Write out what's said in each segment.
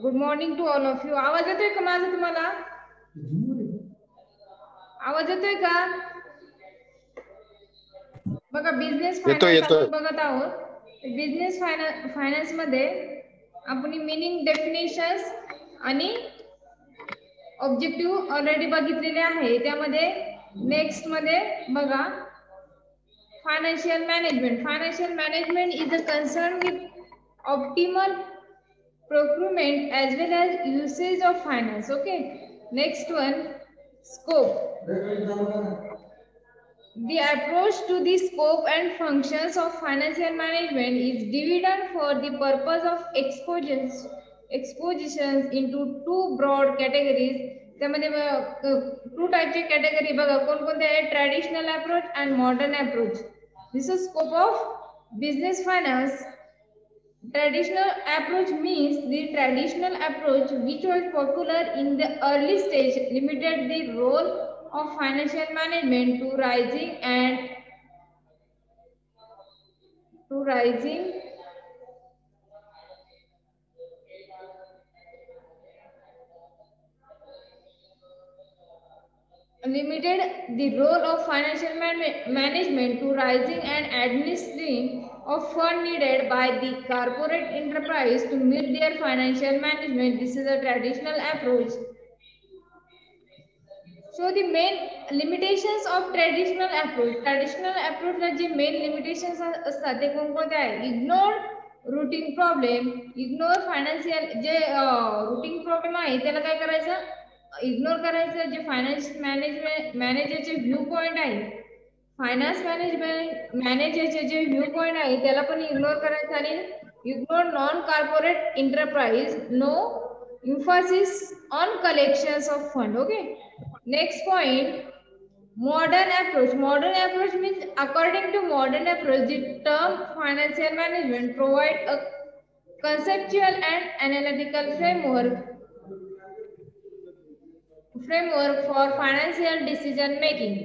Good morning to all of you. आवाज येतोय का माझा तुम्हाला? आवाज येतोय का? बघा, बिझनेस येतोय फायनान्स येतोय. आपण बघत आहोत. बिझनेस फायनान्स मध्ये आपण मीनिंग, डेफिनेशन्स आणि ऑब्जेक्टिव्ह ऑलरेडी बघितलेले आहे. त्यामध्ये नेक्स्ट मध्ये बघा, financial management. Financial management is a concern with optimal procurement as well as usage of finance. Okay, next one, scope. The approach to the scope and functions of financial management is divided for the purpose of expositions into two broad categories. त्यामध्ये to टाइपचे category बघा कोणकोणते आहेत? Traditional approach and modern approach. This is scope of business finance. Traditional approach means the traditional approach which was popular in the early stage limited the role of financial management to rising limited the role of financial management to rising and administering of fund needed by the corporate enterprise to meet their financial management. This is a traditional approach. So the main limitations of traditional approach. Traditional approach La J main limitations असतात ते कोणकोणते आहे? Ignore routine problem. Ignore financial जे routine problem आहे त्याला काय करायचं? Ignore करायचं. जे फायनान्स मॅनेजरचे व्ह्यू पॉइंट आहे, फायनान्स मॅनेजरचे जे व्ह्यू पॉइंट आहे त्याला पण इग्नोर करायचं. आणि ignore non corporate enterprise, no emphasis on collections of fund. Okay, next point, modern approach. Modern approach means according to modern approach the term financial management provide a conceptual and analytical framework for financial decision making.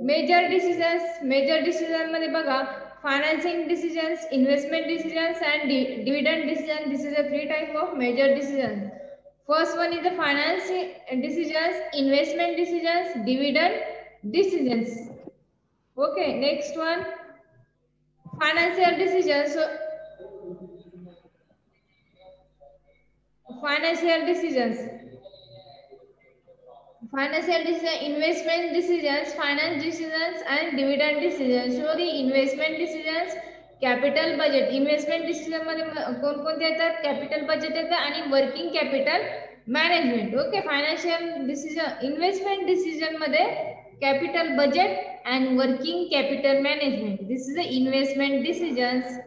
Major decision मध्ये बघा, financing decisions, investment decisions and dividend decisions. This is a three type of major decisions. First one is the financing decisions, investment decisions, dividend decisions. Okay, next one, financial decisions. So, financial decisions, investment decisions, finance decisions and dividend decisions. So the investment decisions, capital budget. Investment decision मध्ये कोणकोणते येतात? Capital budget येतं आणि working capital management. Okay, financial decision, investment decision मध्ये capital budget and working capital management. This is a investment decisions.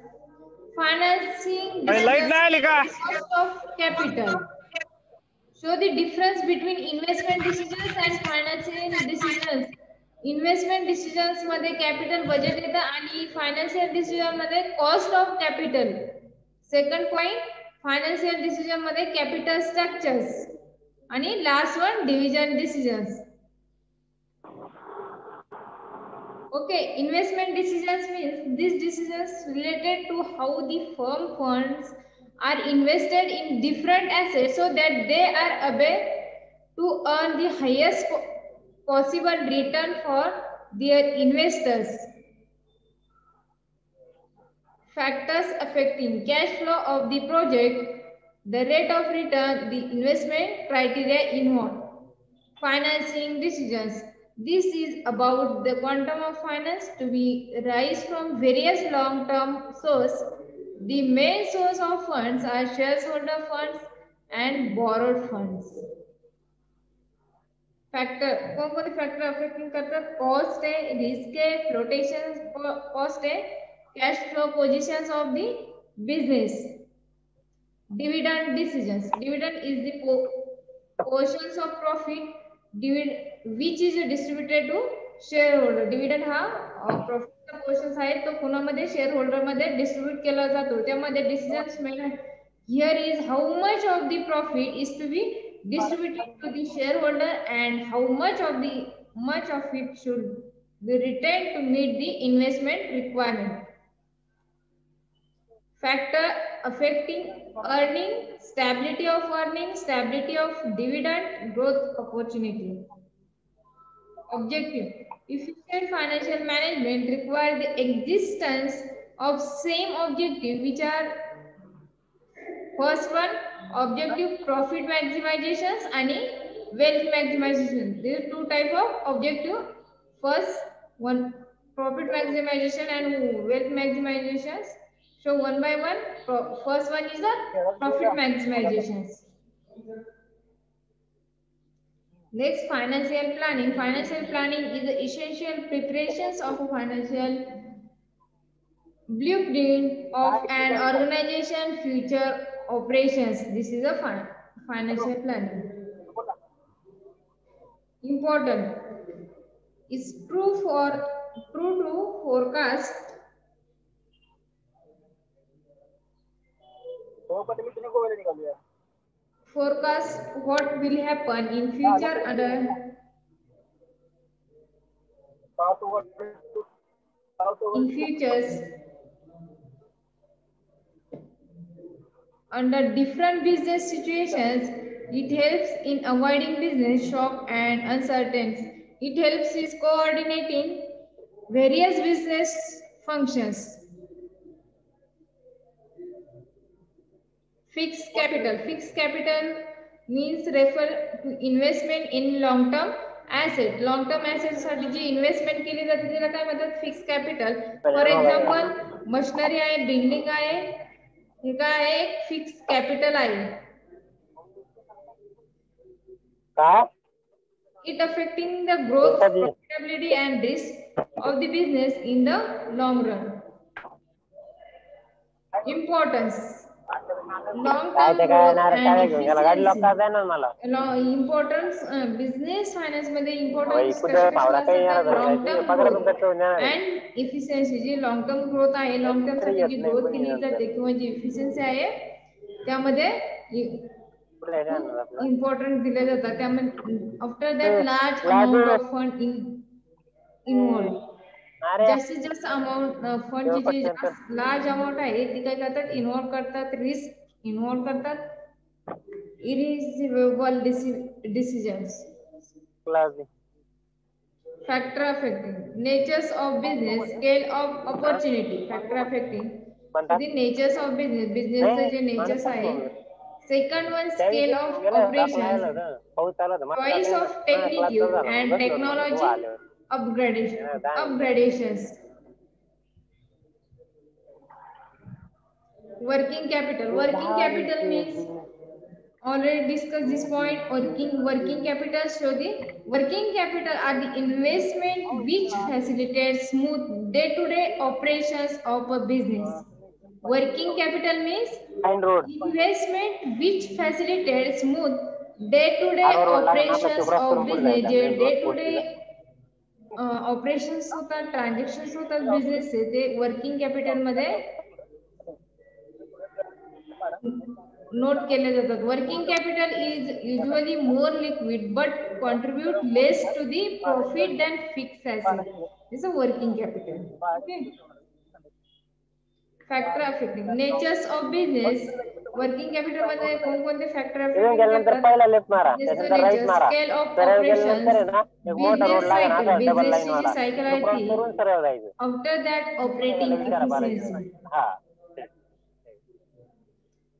Financing cost of capital. So the difference between investment decisions and financial decisions. Investment decisions मध्ये capital budget येतं आणि financial decision मध्ये cost of capital. Second point, financial decision मध्ये capital structures आणि last one division decisions. Okay, investment decisions means these decisions related to how the firm funds are invested in different assets so that they are able to earn the highest possible return for their investors. Factors affecting cash flow of the project, the rate of return, the investment criteria involved. Financing decisions. This is about the quantum of finance to be raised from various long-term sources. The main source of funds are shareholder funds and borrowed funds. Factor, कोणकोणते factor affecting करतात? Cost आहे, risk आहे, flotation cost आहे, cash flow positions of the business. Dividend decisions. Dividend is the portions of profit which is distributed to shareholder. Dividend हा प्रॉफिटचा portions आहे तो कोणामध्ये? Share मध्ये distribute केला जातो. त्यामध्ये decisions made here is how much of the profit is to be distributed to the shareholder and how much of it should be retained to meet the investment requirement. factor affecting earning, stability of earning, stability of dividend, growth opportunity. Objective: efficient financial management requires the existence of same objective, which are first one objective profit maximizations and wealth maximization. There are two type of objective. First one profit maximization and wealth maximizations. So one by one, first one is the profit maximizations. Next, financial planning. Financial planning is the essential preparations of a financial blueprint of an organization future operations. This is a financial planning. Important is true to forecast what will happen in future in futures under different business situations. It helps in avoiding business shock and uncertainty. It helps in coordinating various business functions. Fixed capital. Fixed capital means refer to investment in long term asset. Long term asset साठी जी investment केली जाते त्याला काय म्हणतात? Fix capital. For example machinery आहे, building आहे, हे काय आहे? फिक्स कॅपिटल आहे. It affecting the growth, profitability and risk of the business in the long run. Importance. Long-term growth and efficiency. Importance business finance मध्ये importance long-term growth and efficiency. जी long-term growth आहे, long-term साठी जी growth केली जाते किंवा जी efficiency आहे त्यामध्ये important दिले जातात. त्यामध्ये after that large amount of fund involved. जास्तीत जास्त अमाउंट फंडची जी लार्ज अमाउंट आहे ती काय करतात? इन्व्हॉल्व करतात, रिस्क इन्व्हॉल्व करतात, irreversible decisions. Factor affecting natures of business, scale of opportunity. Factor affecting the natures of business, बिझनेसचे जे नेचर्स आहे. Second one scale of operations, choice of technique and technology upgradations. Working capital. Working capital means already discussed this point. Working capital show the working capital are the investment which facilitates smooth day-to-day operations of a business. Working capital means investment which facilitates smooth day-to-day operations of business. Day-to-day operations होतात, transactions होतात बिझनेसचे, ते working capital मध्ये note केले जातात. Working capital is usually more liquid but contribute less to the profit than fix asset. This a working capital. Okay. Factor affecting natures of business. Working capital मध्ये कोणकोणते factor affecting करतात? Scale of operations, business cycle, बिझनेसची जी cycle आहे ती. After that operating efficiency.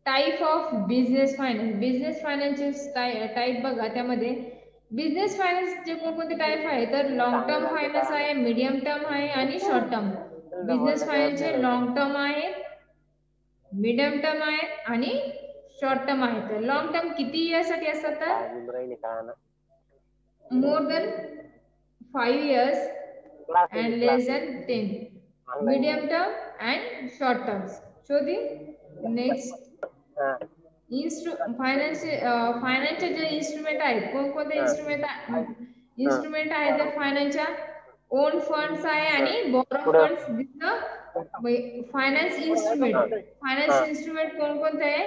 Type of business finance. Business फायनान्सचे type बघा. त्यामध्ये बिझनेस फायनान्सचे कोणकोणते टाइप आहे तर लॉंग टर्म फायनान्स आहे, मीडियम टर्म आहे आणि शॉर्ट टर्म. बिझनेस फायनान्सचे लॉंग टर्म आहेत, मीडियम टर्म आहेत आणि शॉर्ट टर्म आहेत. लॉंग टर्म किती इयर्स साठी असतात तर more than 5 years and less than 10. Medium term and short terms. So the next फायनान्सचे जे इन्स्ट्रुमेंट आहेत कोणकोणते इन्स्ट्रुमेंट आहेत तर फायनान्सच्या ओन फंड्स आहे आणि बोरो फंड्स. फायनान्स इन्स्ट्रुमेंट कोणकोणते आहे?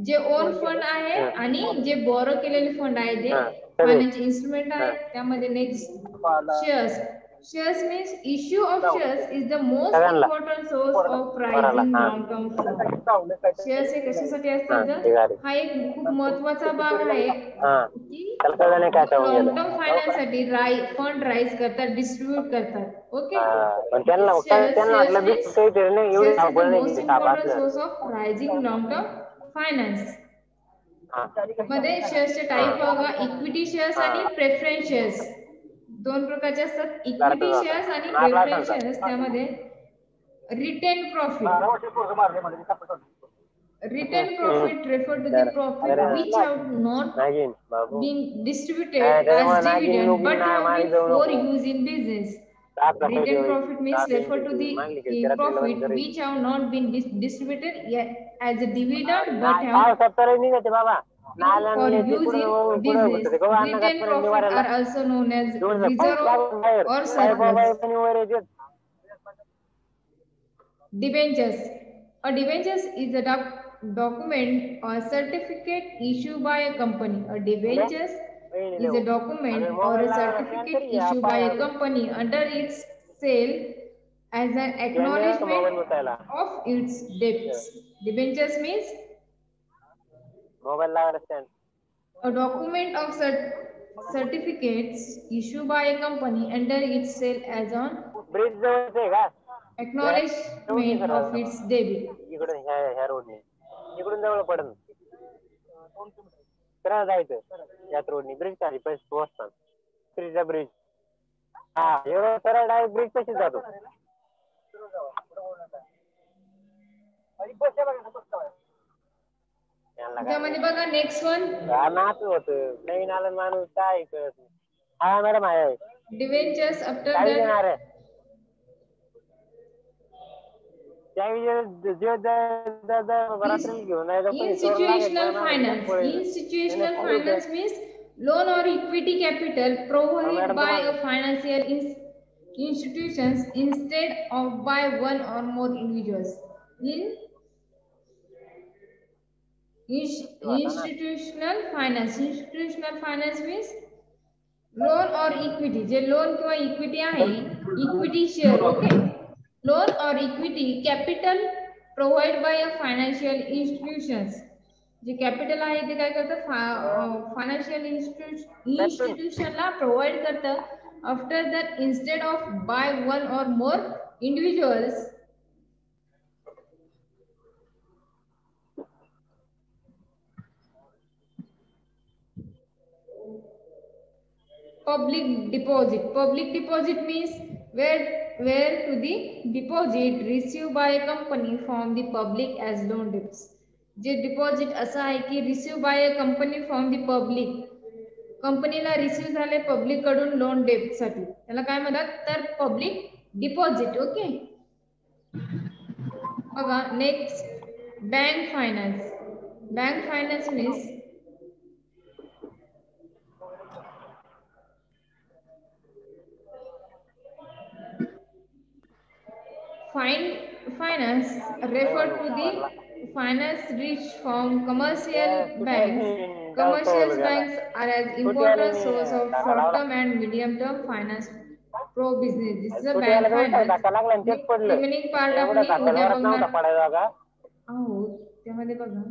जे ओन फंड आहे आणि जे बोरो केलेले फंड आहे ते फायनान्स इन्स्ट्रुमेंट आहे. त्यामध्ये next shares. Shares means issue of shares is the most important source of rising long-term fund. Shares हे कशासाठी असतात तर हा एक खूप महत्वाचा भाग आहे की लॉंग टर्म फायनान्ससाठी फंड राईज करतात, डिस्ट्रीब्यूट करतात. Okay. Shares is the most important source of raising long term finance. मध्ये शेअर्सचे टाईप बघा, इक्विटी शेअर्स आणि प्रेफरन्स शेअर्स दोन प्रकारचे असतात. इक्विटी शेअर्स आणि प्रेफरन्स शेअर्स. त्यामध्ये retain profit refer to the profit which have not been distributed as dividend but have been for use in business. Return profit means refer to the profit which have not been distributed yet as a dividend but have for use in business. Return profit are also known as reserve or surplus. Debentures. A debentures is a document or certificate issued by a company. A debentures is a document or a certificate issued by a company under its sale as an acknowledgement of its debts. Debentures means a document of certificates issued by a company under its sale as an acknowledgement of its debit. इकडून जवळ पडन सरळ जायचं या रोडनी bridge खाली पैसे पोहोचतात. ब्रिजचा bridge हा एवढं सरळ डायरेक्ट ब्रिज कशी जातो. त्यामध्ये बघा नेक्स्ट वन नाच होत नवीन आलं माणूस काय करत. हा मॅडम आहे debentures after that institutional finance. Institutional finance means loan or equity capital provided by a financial institutions instead of by one or more individuals. Institutional finance means loan or equity. J loan किंवा equity आहे, equity share. Okay. Loan or equity capital provided by a financial institutions. J capital आहे ते काय करतं financial इन्स्टिट्यूशनला provide करतं after that instead of by one और मोर individuals. Public deposit means where to the deposit received by a company from the public as loan debts. जे deposit असं आहे की receive by a company from the public. कंपनीला receive झाले public कडून loan डेब्ट साठी, त्याला काय म्हणतात तर पब्लिक डिपॉझिट. ओके. बघा next bank finance. Bank finance means finance refer to the finance reached from commercial banks. Commercial banks are an important source of short-term and medium-term finance pro business. This is a bank finance. Remaining part आपण उद्या बघणार आहोत. त्यामध्ये बघा